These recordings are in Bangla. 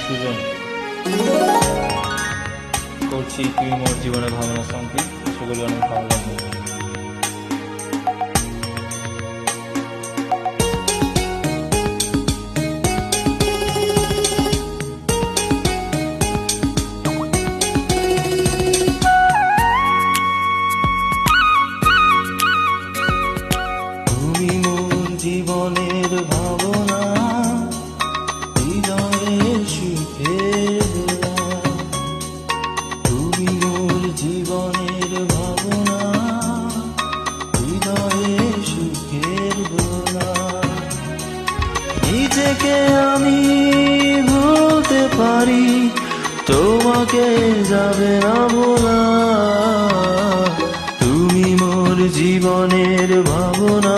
সুজন করছি তুমি মোর জীবনের ভাবনা সঙ্গী। আশা করি অনেক ভালো লাগবে। তুমি মোর জীবনের ভাবনা, হৃদয়ের সুখের দোলা। তুমি মোর জীবনের ভাবনা, হৃদয়ের সুখের দোলা। নিজেকে আমি ভুলতে পারি, তোমাকে যাবে না বলা। তুমি মোর জীবনের ভাবনা,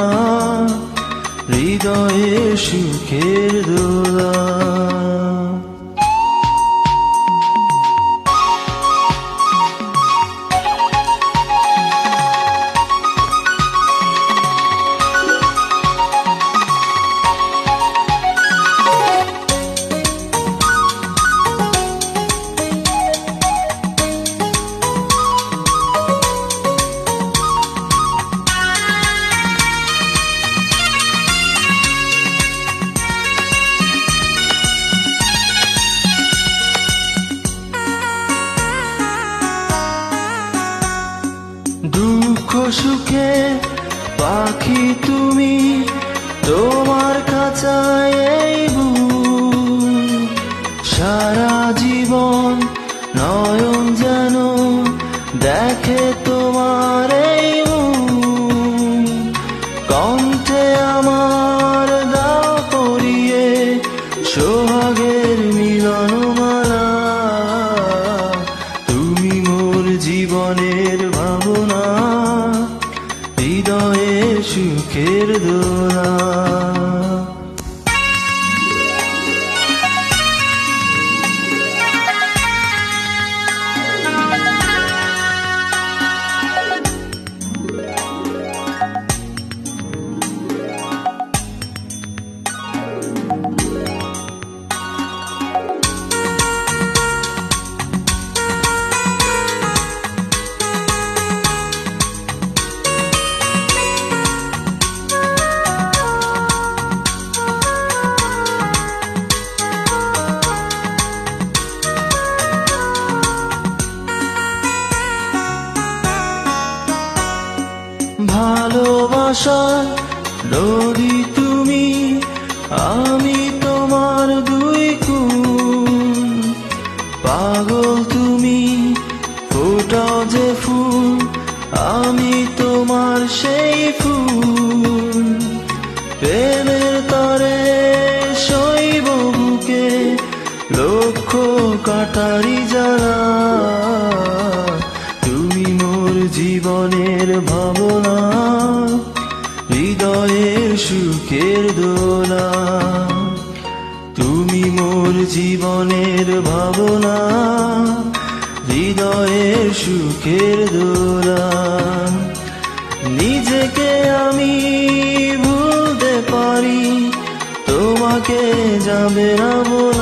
হৃদয়ে সুখের দোলা। দুঃখ সুখে পাখি তুমি, তোমার কাছায় এই বুক। সারা জীবন নয়ন যেন দেখে তোমার এই মুখ। কণ্ঠে আমার দাও পরিয়ে সোহাগের মিলনমালা। তুমি মোর জীবনের ভাবনা, হৃদয়ে সুখের দোলা। ভালোবাসার নদী তুমি, আমি তোমার দুই কুল। পাগল তুমি, ফোটাও যে ফুল, আমি তোমার সেই ফুল। প্রেমের তরে শৈব বুকে লক্ষ কাটারি জ্বালা। তুমি মোর জীবনের ভাবনা, হৃদয়ের সুখের দোলা। তুমি মোর জীবনের ভাবনা, হৃদয়ের সুখের দোলা। নিজেকে আমি ভুলতে পারি, তোমাকে যাবে না বলা।